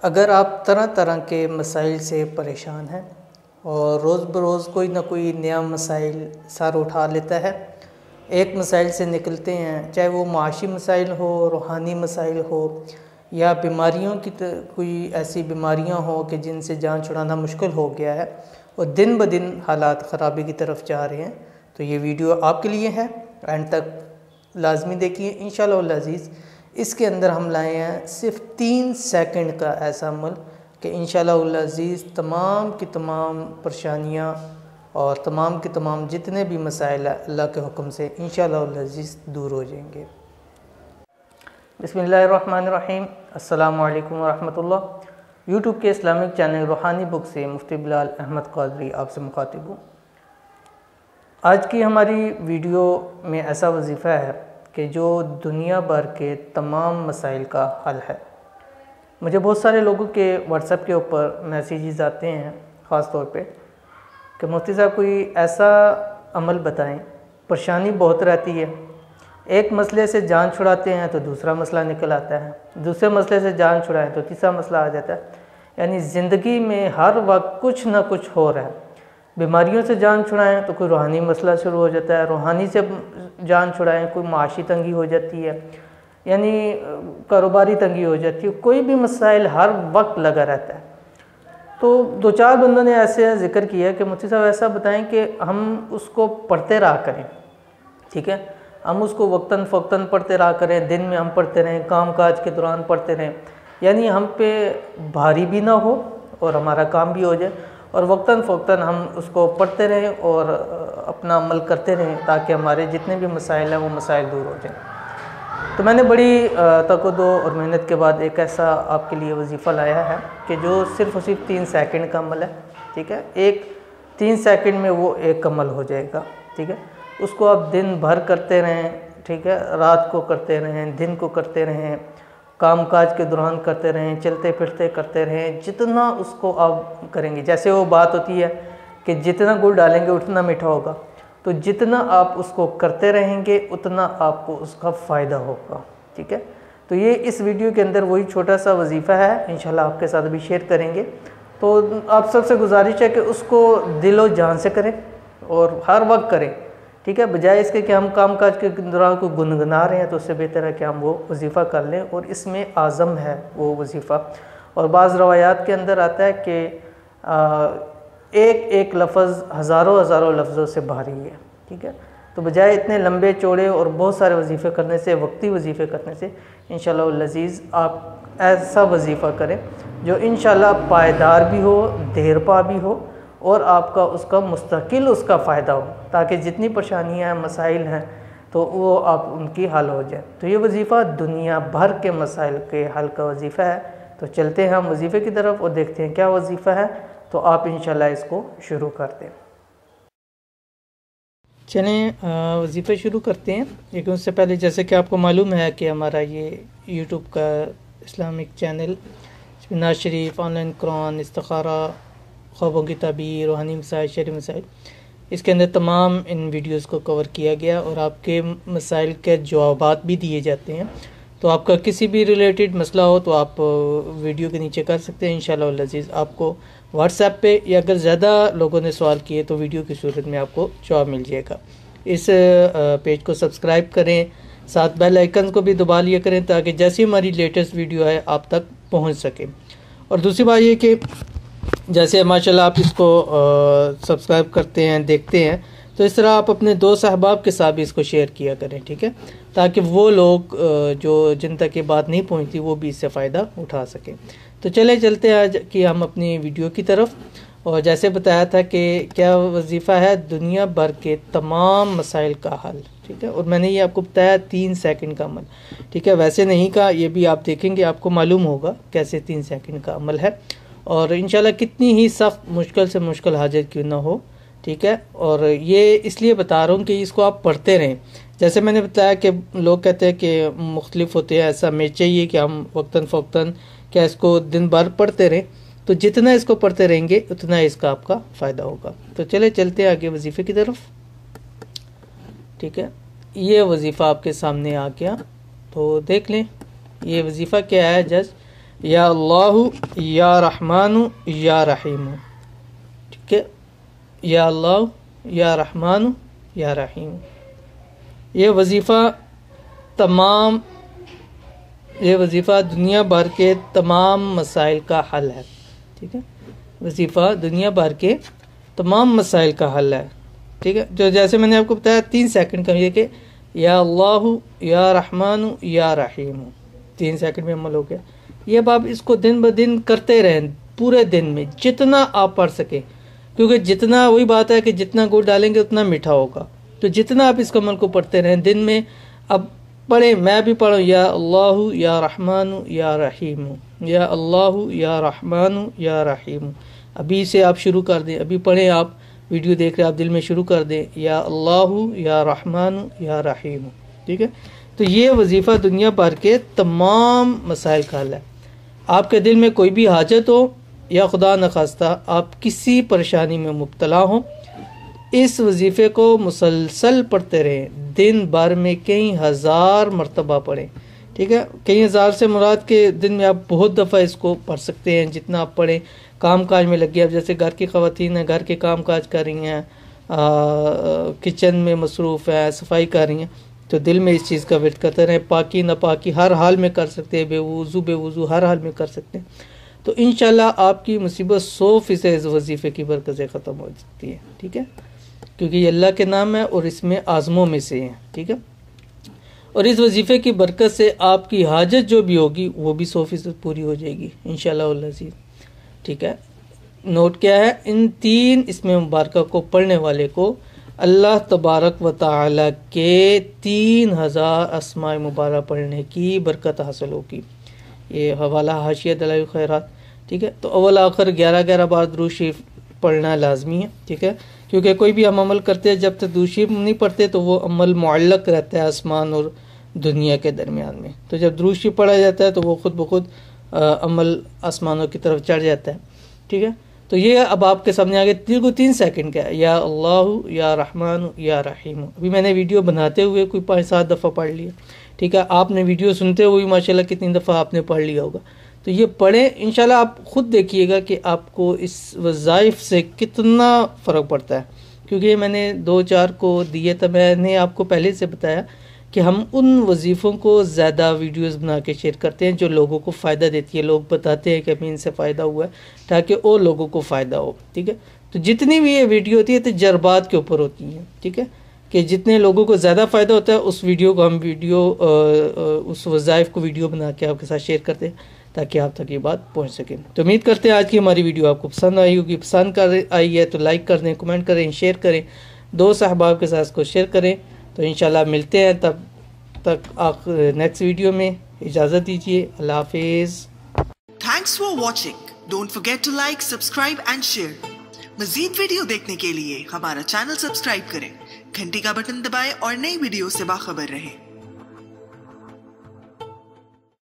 اگر آپ طرح طرح کے مسائل سے پریشان ہیں اور روز بروز کوئی نہ کوئی نیا مسائل سر اٹھا لیتا ہے، ایک مسائل سے نکلتے ہیں، چاہے وہ معاشی مسائل ہو، روحانی مسائل ہو، یا بیماریوں کی کوئی ایسی بیماریاں ہوں کہ جن سے جان چھڑانا مشکل ہو گیا ہے اور دن بدن حالات خرابی کی طرف جا رہے ہیں، تو یہ ویڈیو آپ کے لیے ہے، اینڈ تک لازمی دیکھیے انشاءاللہ العزیز۔ اس کے اندر ہم لائے ہیں صرف 3 سیکنڈ کا ایسا عمل کہ انشاءاللہ العزیز تمام کی تمام پریشانیاں اور تمام کے تمام جتنے بھی مسائل ہیں اللہ کے حکم سے انشاءاللہ العزیز دور ہو جائیں گے۔ بسم اللہ الرحمن الرحیم۔ السلام علیکم ورحمۃ اللہ۔ یوٹیوب کے اسلامک چینل روحانی بک سے مفتی بلال احمد قادری آپ سے مخاطب ہوں۔ آج کی ہماری ویڈیو میں ایسا وظیفہ ہے کہ جو دنیا بھر کے تمام مسائل کا حل ہے۔ مجھے بہت سارے لوگوں کے واٹس ایپ کے اوپر میسیجز آتے ہیں، خاص طور پہ کہ مفتی صاحب کوئی ایسا عمل بتائیں، پریشانی بہت رہتی ہے، ایک مسئلے سے جان چھڑاتے ہیں تو دوسرا مسئلہ نکل آتا ہے، دوسرے مسئلے سے جان چھڑائیں تو تیسرا مسئلہ آ جاتا ہے، یعنی زندگی میں ہر وقت کچھ نہ کچھ ہو رہا ہے۔ بیماریوں سے جان چھڑائیں تو کوئی روحانی مسئلہ شروع ہو جاتا ہے، روحانی سے جان چھڑائیں کوئی معاشی تنگی ہو جاتی ہے، یعنی کاروباری تنگی ہو جاتی ہے، کوئی بھی مسائل ہر وقت لگا رہتا ہے۔ تو 2-4 بندوں نے ایسے ذکر کیا کہ مفتی صاحب ایسا بتائیں کہ ہم اس کو پڑھتے رہا کریں، ٹھیک ہے، ہم اس کو وقتاً فوقتاً پڑھتے رہا کریں، دن میں ہم پڑھتے رہیں، کام کاج کے دوران پڑھتے رہیں، یعنی ہم پہ بھاری بھی نہ ہو اور ہمارا کام بھی ہو جائے، اور وقتاً فوقتاً ہم اس کو پڑھتے رہیں اور اپنا عمل کرتے رہیں تاکہ ہمارے جتنے بھی مسائل ہیں وہ مسائل دور ہو جائیں۔ تو میں نے بڑی تقدو اور محنت کے بعد ایک ایسا آپ کے لیے وظیفہ لایا ہے کہ جو صرف 3 سیکنڈ کا عمل ہے، ٹھیک ہے، 3 سیکنڈ میں وہ ایک عمل ہو جائے گا، ٹھیک ہے۔ اس کو آپ دن بھر کرتے رہیں، ٹھیک ہے، رات کو کرتے رہیں، دن کو کرتے رہیں، کام کاج کے دوران کرتے رہیں، چلتے پھرتے کرتے رہیں، جتنا اس کو آپ کریں گے، جیسے وہ بات ہوتی ہے کہ جتنا گڑ ڈالیں گے اتنا میٹھا ہوگا، تو جتنا آپ اس کو کرتے رہیں گے اتنا آپ کو اس کا فائدہ ہوگا، ٹھیک ہے۔ تو یہ اس ویڈیو کے اندر وہی چھوٹا سا وظیفہ ہے، انشاءاللہ آپ کے ساتھ بھی شیئر کریں گے۔ تو آپ سب سے گزارش ہے کہ اس کو دل و جان سے کریں اور ہر وقت کریں، ٹھیک ہے، بجائے اس کے کہ ہم کام کاج کے دوران کو گنگنا رہے ہیں، تو اس سے بہتر ہے کہ ہم وہ وظیفہ کر لیں، اور اس میں اعظم ہے وہ وظیفہ۔ اور بعض روایات کے اندر آتا ہے کہ ایک لفظ ہزاروں لفظوں سے بھاری ہے، ٹھیک ہے۔ تو بجائے اتنے لمبے چوڑے اور بہت سارے وظیفے کرنے سے، وقتی وظیفے کرنے سے، انشاءاللہ العزیز آپ ایسا وظیفہ کریں جو انشاءاللہ پائیدار بھی ہو، دیر پا بھی ہو، اور آپ کا اس کا مستقل اس کا فائدہ ہو، تاکہ جتنی پریشانیاں ہیں، مسائل ہیں، تو وہ آپ ان کی حل ہو جائے۔ تو یہ وظیفہ دنیا بھر کے مسائل کے حل کا وظیفہ ہے۔ تو چلتے ہیں ہم وظیفے کی طرف اور دیکھتے ہیں کیا وظیفہ ہے، تو آپ انشاءاللہ اس کو شروع کرتے ہیں۔ چلیں وظیفہ شروع کرتے ہیں، لیکن اس سے پہلے جیسے کہ آپ کو معلوم ہے کہ ہمارا یہ یوٹیوب کا Islamic channel Nawaz Sharif, online Quran, استخارہ، خوابوں کی تعبیر، روحانی مسائل، شرعی مسائل، اس کے اندر تمام ان ویڈیوز کو کور کیا گیا اور آپ کے مسائل کے جوابات بھی دیے جاتے ہیں۔ تو آپ کا کسی بھی ریلیٹڈ مسئلہ ہو تو آپ ویڈیو کے نیچے کر سکتے ہیں، انشاءاللہ العزیز آپ کو واٹس ایپ پہ، یا اگر زیادہ لوگوں نے سوال کیے تو ویڈیو کی صورت میں آپ کو جواب مل جائے گا۔ اس پیج کو سبسکرائب کریں، ساتھ بیل آئیکن کو بھی دبا لیا کریں تاکہ جیسی ہماری لیٹسٹ ویڈیو ہے آپ تک پہنچ سکے۔ اور دوسری بات یہ کہ جیسے ماشاءاللہ آپ اس کو سبسکرائب کرتے ہیں، دیکھتے ہیں، تو اس طرح آپ اپنے دوست احباب کے ساتھ بھی اس کو شیئر کیا کریں، ٹھیک ہے، تاکہ وہ لوگ جو جن تک یہ بات نہیں پہنچتی وہ بھی اس سے فائدہ اٹھا سکیں۔ تو چلتے ہیں آج کہ ہم اپنی ویڈیو کی طرف، اور جیسے بتایا تھا کہ کیا وظیفہ ہے دنیا بھر کے تمام مسائل کا حل، ٹھیک ہے، اور میں نے یہ آپ کو بتایا 3 سیکنڈ کا عمل، ٹھیک ہے، ویسے نہیں کہا، یہ بھی آپ دیکھیں گے آپ کو معلوم ہوگا کیسے 3 سیکنڈ کا عمل ہے، اور انشاءاللہ کتنی ہی سخت مشکل سے مشکل حاجت کیوں نہ ہو، ٹھیک ہے۔ اور یہ اس لیے بتا رہا ہوں کہ اس کو آپ پڑھتے رہیں، جیسے میں نے بتایا کہ لوگ کہتے ہیں کہ مختلف ہوتے ہیں، ایسا ہمیں چاہیے کہ ہم وقتاً فوقتاً کیا اس کو دن بھر پڑھتے رہیں، تو جتنا اس کو پڑھتے رہیں گے اتنا اس کا آپ کا فائدہ ہوگا۔ تو چلتے ہیں آگے وظیفے کی طرف، ٹھیک ہے۔ یہ وظیفہ آپ کے سامنے آ گیا، تو دیکھ لیں یہ وظیفہ کیا ہے۔ یا اللہ یا رحمان یا رحیم، ٹھیک ہے، یا اللہ یا رحمان یا رحیم۔ یہ وظیفہ دنیا بھر کے تمام مسائل کا حل ہے، ٹھیک ہے، وظیفہ دنیا بھر کے تمام مسائل کا حل ہے، ٹھیک ہے۔ جو جیسے میں نے آپ کو بتایا 3 سیکنڈ کا، یہ کہ یا اللہ یا رحمان یا رحیم، 3 سیکنڈ میں عمل ہو گیا۔ یہ اب آپ اس کو دن بدن کرتے رہیں، پورے دن میں جتنا آپ پڑھ سکیں، کیونکہ جتنا، وہی بات ہے کہ جتنا گڑ ڈالیں گے اتنا میٹھا ہوگا، تو جتنا آپ اس عمل کو پڑھتے رہیں دن میں۔ اب پڑھیں، میں بھی پڑھوں، یا اللہ یا رحمان یا رحیم، یا اللہ یا رحمان یا رحیم۔ ابھی سے آپ شروع کر دیں، ابھی پڑھیں، آپ ویڈیو دیکھ رہے آپ دل میں شروع کر دیں، یا اللہ یا رحمان یا رحیم، ٹھیک ہے۔ تو یہ وظیفہ دنیا بھر کے تمام مسائل کا حل ہے۔ آپ کے دل میں کوئی بھی حاجت ہو یا خدا نخواستہ آپ کسی پریشانی میں مبتلا ہوں، اس وظیفے کو مسلسل پڑھتے رہیں، دن بھر میں کئی ہزار مرتبہ پڑھیں، ٹھیک ہے۔ کئی ہزار سے مراد کے دن میں آپ بہت دفعہ اس کو پڑھ سکتے ہیں، جتنا آپ پڑھیں۔ کام کاج میں لگے، اب جیسے گھر کی خواتین ہیں، گھر کے کام کاج کر رہی ہیں، کچن میں مصروف ہے، صفائی کر رہی ہیں، تو دل میں اس چیز کا ورد کرتے رہیں۔ پاکی ناپاکی ہر حال میں کر سکتے ہیں، بے وضو ہر حال میں کر سکتے ہیں، تو انشاءاللہ آپ کی مصیبت 100% اس وظیفے کی برکت سے ختم ہو سکتی ہے، ٹھیک ہے، کیونکہ یہ اللہ کے نام ہے اور اس میں اعظموں میں سے ہیں، ٹھیک ہے۔ اور اس وظیفے کی برکت سے آپ کی حاجت جو بھی ہوگی وہ بھی 100% پوری ہو جائے گی انشاءاللہ العزیز، ٹھیک ہے۔ نوٹ کیا ہے، ان 3 اسم مبارکہ کو پڑھنے والے کو اللہ تبارک و تعالی کے 3000 اسماء مبارکہ پڑھنے کی برکت حاصل ہوگی۔ یہ حوالہ حاشیہ دلائل خیرات، ٹھیک ہے۔ تو اول آخر 11 بار درود شریف پڑھنا لازمی ہے، ٹھیک ہے، کیونکہ کوئی بھی ہم عمل کرتے ہیں جب تک درود شریف نہیں پڑھتے تو وہ عمل معلق رہتا ہے آسمان اور دنیا کے درمیان میں، تو جب درود شریف پڑھا جاتا ہے تو وہ خود بخود عمل آسمانوں کی طرف چڑھ جاتا ہے، ٹھیک ہے۔ تو یہ اب آپ کے سامنے آگے 3 سیکنڈ کا ہے، یا اللہ یا رحمان یا رحیم۔ ابھی میں نے ویڈیو بناتے ہوئے کوئی 5-7 دفعہ پڑھ لیا، ٹھیک ہے، آپ نے ویڈیو سنتے ہوئے ماشاءاللہ کتنی دفعہ آپ نے پڑھ لیا ہوگا۔ تو یہ پڑھیں، انشاءاللہ آپ خود دیکھیے گا کہ آپ کو اس وظائف سے کتنا فرق پڑتا ہے، کیونکہ یہ میں نے 2-4 کو دیے تھا۔ میں نے آپ کو پہلے سے بتایا کہ ہم ان وظیفوں کو زیادہ ویڈیوز بنا کے شیئر کرتے ہیں جو لوگوں کو فائدہ دیتی ہے، لوگ بتاتے ہیں کہ ہمیں ان سے فائدہ ہوا ہے تاکہ اور لوگوں کو فائدہ ہو، ٹھیک ہے۔ تو جتنی بھی یہ ویڈیو ہوتی ہے تجربات کے اوپر ہوتی ہیں، ٹھیک ہے، کہ جتنے لوگوں کو زیادہ فائدہ ہوتا ہے اس ویڈیو کو ہم اس وظائف کو ویڈیو بنا کے آپ کے ساتھ شیئر کرتے ہیں تاکہ آپ تک یہ بات پہنچ سکے۔ تو امید کرتے ہیں آج کی ہماری ویڈیو آپ کو پسند آئی ہوگی، پسند آئی ہے تو لائک کر دیں، کمنٹ کریں، شیئر کریں، 2 احباب کے ساتھ اس کو شیئر کریں۔ تو انشاءاللہ ملتے ہیں تب تک نیکسٹ ویڈیو میں، اجازت دیجیے، اللہ حافظ۔ Thanks for watching. Don't forget to like, subscribe and share. مزید ویڈیو دیکھنے کے لیے ہمارا چینل سبسکرائب کریں، گھنٹی کا بٹن دبائیں اور نئی ویڈیو سے باخبر رہیں۔